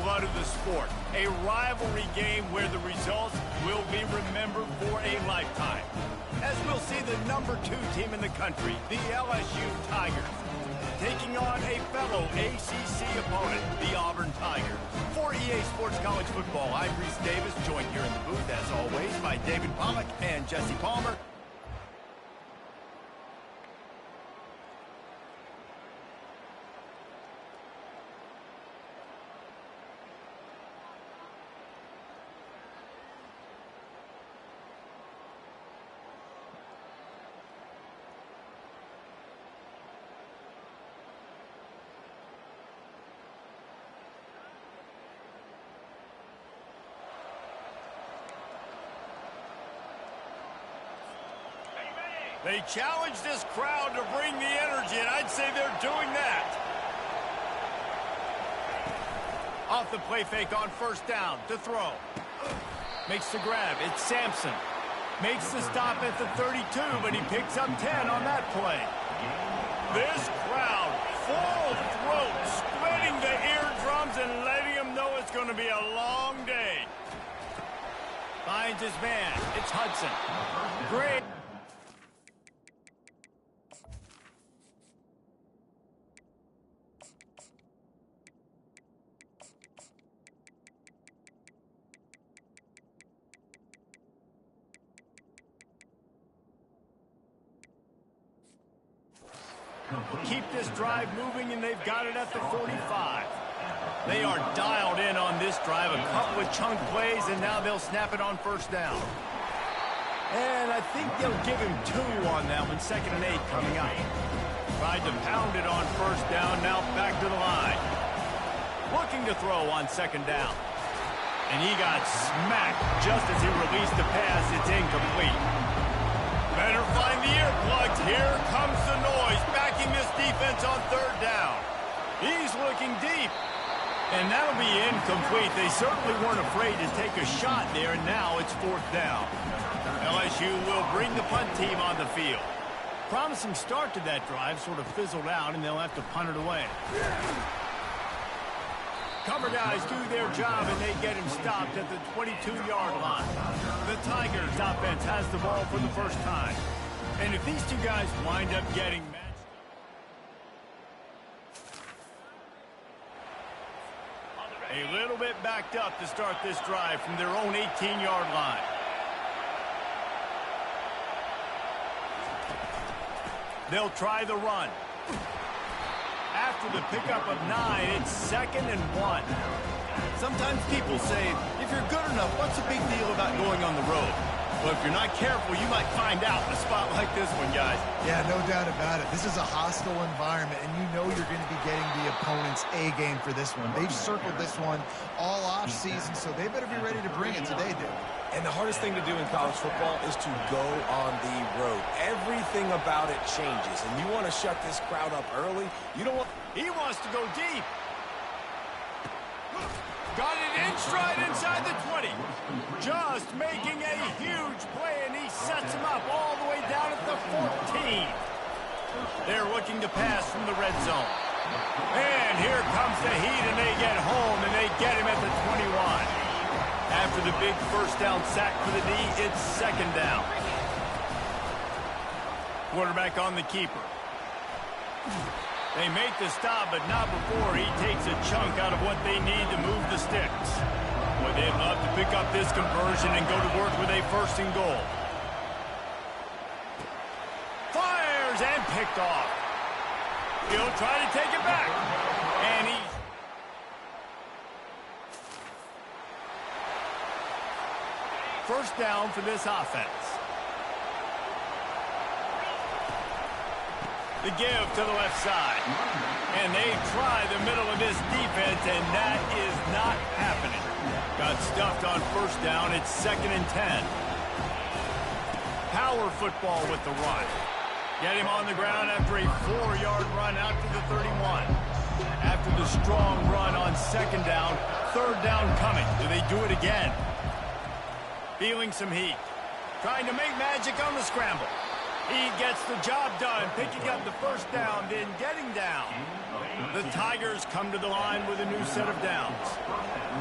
lifeblood of the sport. A rivalry game where the results will be remembered for a lifetime. As we'll see the #2 team in the country, the LSU Tigers, taking on a fellow ACC opponent, the Auburn Tigers. For EA Sports College Football, I'm Reese Davis, joined here in the booth, as always, by David Pollack and Jesse Palmer. They challenge this crowd to bring the energy, and I'd say they're doing that. Off the play fake on first down to throw. Makes the grab. It's Sampson. Makes the stop at the 32, but he picks up 10 on that play. This crowd, full throat, splitting the eardrums and letting them know it's going to be a long day. Finds his man. It's Hudson. Great. Keep this drive moving, and they've got it at the 45. They are dialed in on this drive. A couple of chunk plays, and now they'll snap it on first down. And I think they'll give him 2 on that one. 2nd and 8 coming up. Tried to pound it on first down, now back to the line. Looking to throw on 2nd down. And he got smacked just as he released the pass. It's incomplete. Better find the earplugs. Here comes the noise, backing this defense on 3rd down. He's looking deep. And that'll be incomplete. They certainly weren't afraid to take a shot there, and now it's 4th down. LSU will bring the punt team on the field. Promising start to that drive, sort of fizzled out, and they'll have to punt it away. Cover guys do their job, and they get him stopped at the 22-yard line. The Tigers offense has the ball for the first time. And if these two guys wind up getting matched up, a little bit backed up to start this drive from their own 18-yard line. They'll try the run. After the pickup of 9, it's 2nd and 1. Sometimes people say, if you're good enough, what's the big deal about going on the road? Well, if you're not careful, you might find out in a spot like this one, guys. Yeah, no doubt about it. This is a hostile environment, and you know you're going to be getting the opponent's A-game for this one. They've circled this one all off-season, so they better be ready to bring it today, dude. And the hardest thing to do in college football is to go on the road. Everything about it changes, and you want to shut this crowd up early. You don't want... He wants to go deep. Got it in stride inside the 20. Just making a huge play, and he sets him up all the way down at the 14. They're looking to pass from the red zone. And here comes the heat, and they get home, and they get him at the 21. After the big first down sack for the D, it's 2nd down. Quarterback on the keeper. They make the stop, but not before he takes a chunk out of what they need to move the sticks. Boy, they'd love to pick up this conversion and go to work with a 1st and goal. Fires and picked off. He'll try to take it back. And he's... First down for this offense. The give to the left side. And they try the middle of this defense, and that is not happening. Got stuffed on first down. It's 2nd and 10. Power football with the run. Get him on the ground after a 4-yard run out to the 31. After the strong run on 2nd down, 3rd down coming. Do they do it again? Feeling some heat. Trying to make magic on the scramble. He gets the job done, picking up the first down, then getting down. The Tigers come to the line with a new set of downs.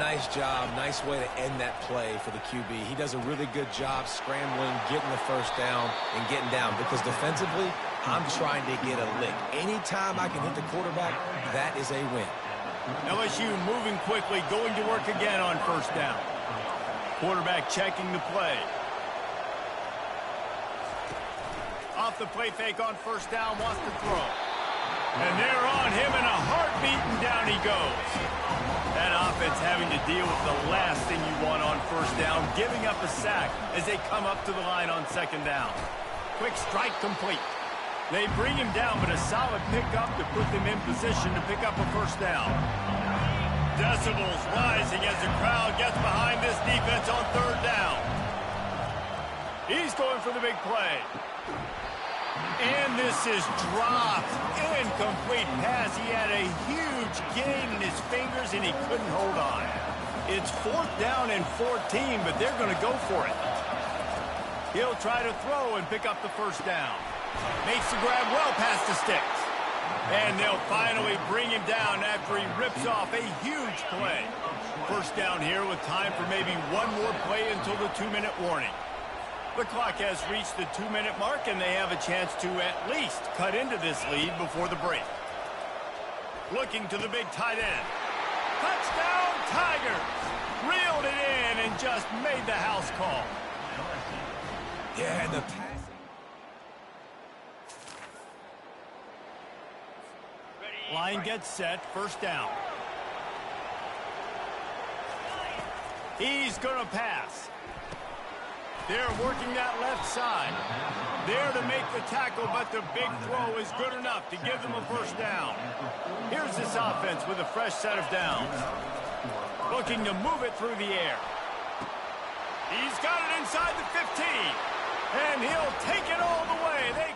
nice job, nice way to end that play for the QB. He does a really good job scrambling, getting the first down, and getting down. Because defensively, I'm trying to get a lick. Anytime I can hit the quarterback, that is a win. LSU moving quickly, going to work again on first down. Quarterback checking the play. Off the play fake on first down, wants to throw. And they're on him in a heartbeat, and down he goes. That offense having to deal with the last thing you want on first down, giving up a sack as they come up to the line on second down. Quick strike complete. They bring him down, but a solid pickup to put them in position to pick up a first down. Decibels rising as the crowd gets behind this defense on third down. He's going for the big play. And this is dropped. Incomplete pass. He had a huge gain in his fingers, and he couldn't hold on. It's fourth down and 14, but they're going to go for it. He'll try to throw and pick up the first down. Makes the grab well past the sticks. And they'll finally bring him down after he rips off a huge play. First down here with time for maybe one more play until the 2-minute warning. The clock has reached the 2-minute mark, and they have a chance to at least cut into this lead before the break. Looking to the big tight end. Touchdown, Tigers! Reeled it in and just made the house call. Yeah, and the pass. Line gets set, first down. He's going to pass. They're working that left side. There to make the tackle, but the big throw is good enough to give them a first down. Here's this offense with a fresh set of downs. Looking to move it through the air. He's got it inside the 15. And he'll take it all the way.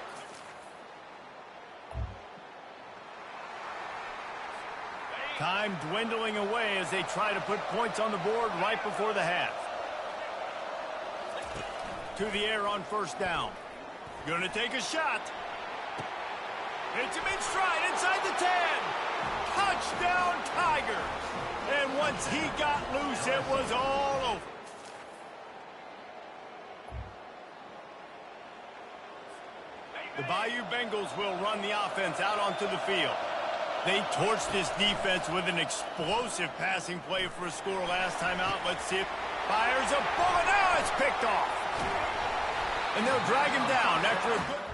Time dwindling away as they try to put points on the board right before the half. To the air on first down. Gonna take a shot. It's a mid-stride inside the 10. Touchdown, Tigers. And once he got loose, it was all over. The Bayou Bengals will run the offense out onto the field. They torched this defense with an explosive passing play for a score last time out. Let's see if fires a bullet. Now it's picked off. And they'll drag him down after a good...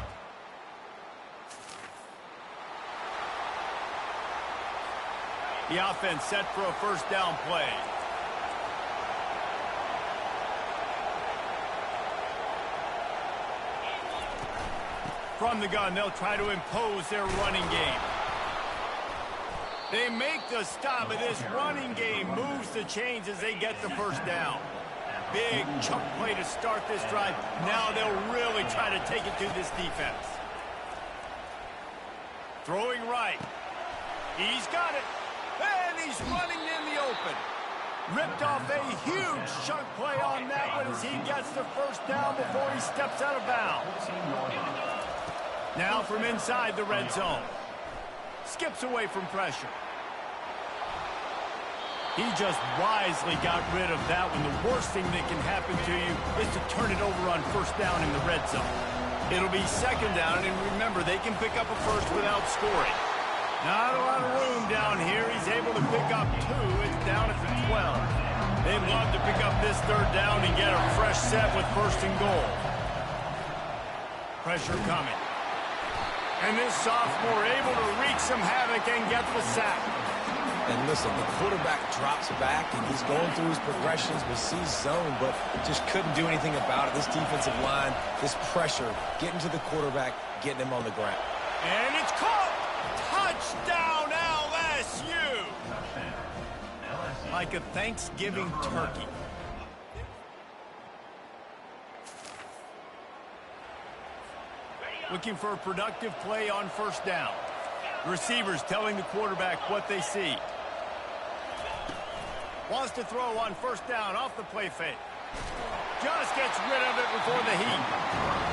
The offense set for a first down play. From the gun, they'll try to impose their running game. They make the stop, and this running game moves the chains as they get the first down. Big chunk play to start this drive. Now they'll really try to take it to this defense. Throwing right. He's got it. And he's running in the open. Ripped off a huge chunk play on that one as he gets the first down before he steps out of bounds. Now from inside the red zone. Skips away from pressure. He just wisely got rid of that one. The worst thing that can happen to you is to turn it over on first down in the red zone. It'll be second down, and remember, they can pick up a first without scoring. Not a lot of room down here. He's able to pick up 2. It's down at the 12. They'd love to pick up this third down and get a fresh set with first and goal. Pressure coming. And this sophomore able to wreak some havoc and get the sack. And listen, the quarterback drops back, and he's going through his progressions, but sees zone, but just couldn't do anything about it. This defensive line, this pressure, getting to the quarterback, getting him on the ground. And it's caught! Touchdown, LSU! Like a Thanksgiving turkey. Looking for a productive play on first down. Receivers telling the quarterback what they see. Wants to throw on first down off the play fake. Just gets rid of it before the heat.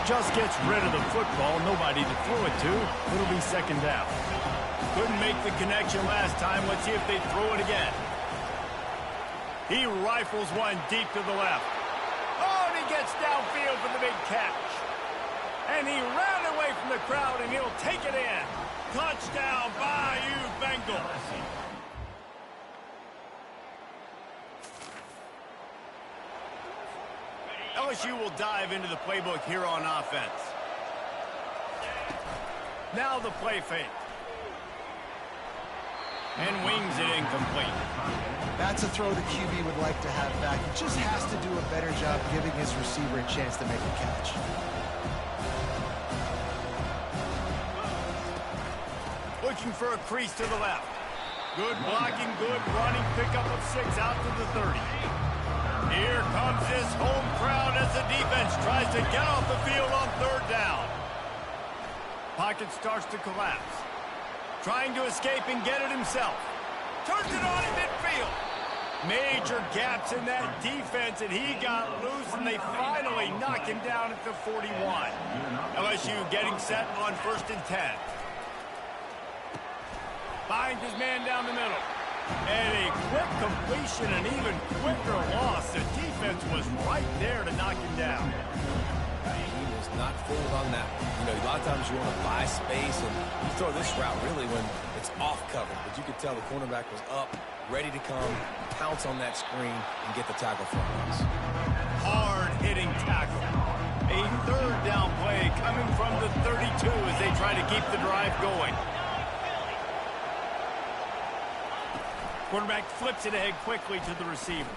Just gets rid of the football. Nobody to throw it to. It'll be second down. Couldn't make the connection last time. Let's see if they throw it again. He rifles one deep to the left. Oh, and he gets downfield for the big catch. And he ran away from the crowd, and he'll take it in. Touchdown, Bayou Bengals. LSU will dive into the playbook here on offense. Now the play fake. And wings it incomplete. That's a throw the QB would like to have back. He just has to do a better job giving his receiver a chance to make a catch. Looking for a crease to the left. Good blocking, good running, pickup of 6 out to the 30. Here comes this home crowd as the defense tries to get off the field on 3rd down. Pocket starts to collapse. Trying to escape and get it himself. Turns it on in midfield. Major gaps in that defense, and he got loose, and they finally knock him down at the 41. LSU getting set on 1st and 10. Finds his man down the middle. And a quick completion, an even quicker loss. The defense was right there to knock him down. He was not fooled on that one. You know, a lot of times you want to buy space, and you throw this route really when it's off cover. But you could tell the cornerback was up, ready to come, pounce on that screen, and get the tackle for us. Hard-hitting tackle. A 3rd down play coming from the 32 as they try to keep the drive going. Quarterback flips it ahead quickly to the receiver.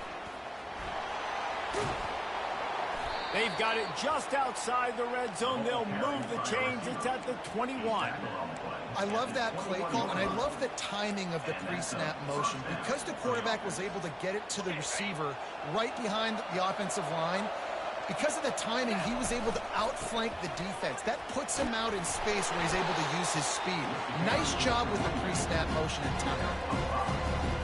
They've got it just outside the red zone. They'll move the chains. It's at the 21. I love that play call, and I love the timing of the pre-snap motion. Because the quarterback was able to get it to the receiver right behind the offensive line, because of the timing, he was able to outflank the defense. That puts him out in space where he's able to use his speed. Nice job with the pre-snap motion and timing.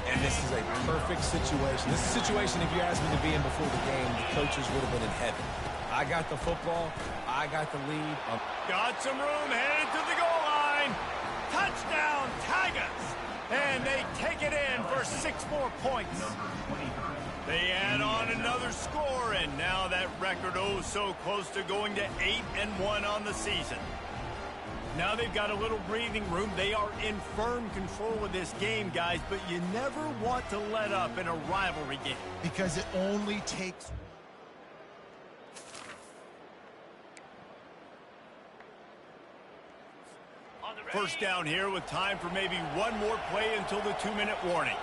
And this is a perfect situation. This is a situation, if you asked me to be in before the game, the coaches would have been in heaven. I got the football. I got the lead. Got some room, headed to the goal line. Touchdown, Tigers. And they take it in for 6 more points. They add on another score, and now that record oh so close to going to 8-1 on the season. Now they've got a little breathing room. They are in firm control of this game, guys, but you never want to let up in a rivalry game. Because it only takes... First down here with time for maybe one more play until the 2-minute warning.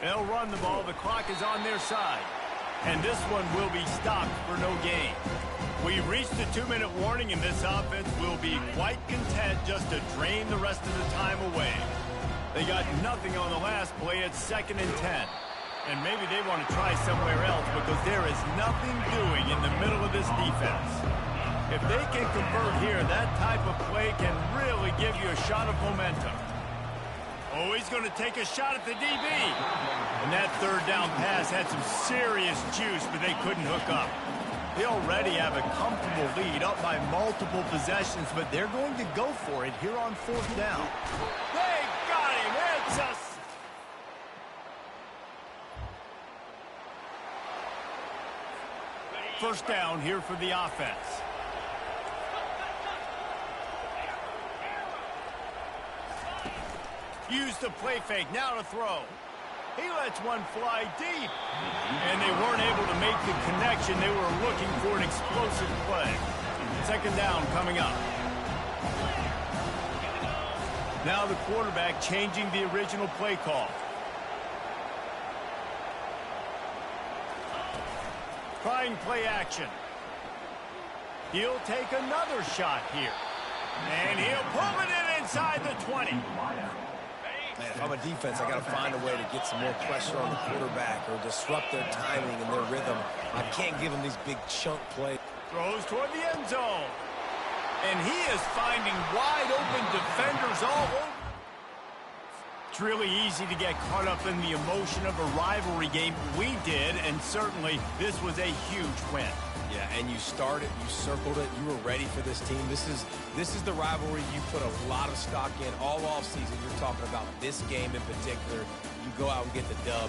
They'll run the ball. The clock is on their side. And this one will be stopped for no gain. We reached the 2-minute warning, and this offense will be quite content just to drain the rest of the time away. They got nothing on the last play at 2nd and 10. And maybe they want to try somewhere else because there is nothing doing in the middle of this defense. If they can convert here, that type of play can really give you a shot of momentum. Oh, he's going to take a shot at the DB. And that 3rd down pass had some serious juice, but they couldn't hook up. They already have a comfortable lead, up by multiple possessions, but they're going to go for it here on 4th down. They got him. It's a... First down here for the offense. Use the play fake, now to throw. He lets one fly deep. And they weren't able to make the connection. They were looking for an explosive play. 2nd down coming up. Now the quarterback changing the original play call. Trying play action. He'll take another shot here. And he'll pull it in inside the 20. Man, if I'm a defense, I got to find a way to get some more pressure on the quarterback or disrupt their timing and their rhythm. I can't give them these big chunk plays. Throws toward the end zone. And he is finding wide open defenders all over. It's really easy to get caught up in the emotion of a rivalry game. We did, and certainly this was a huge win. Yeah, and you started, you circled it, you were ready for this team. This is the rivalry you put a lot of stock in all offseason. You're talking about this game in particular. You go out and get the dub.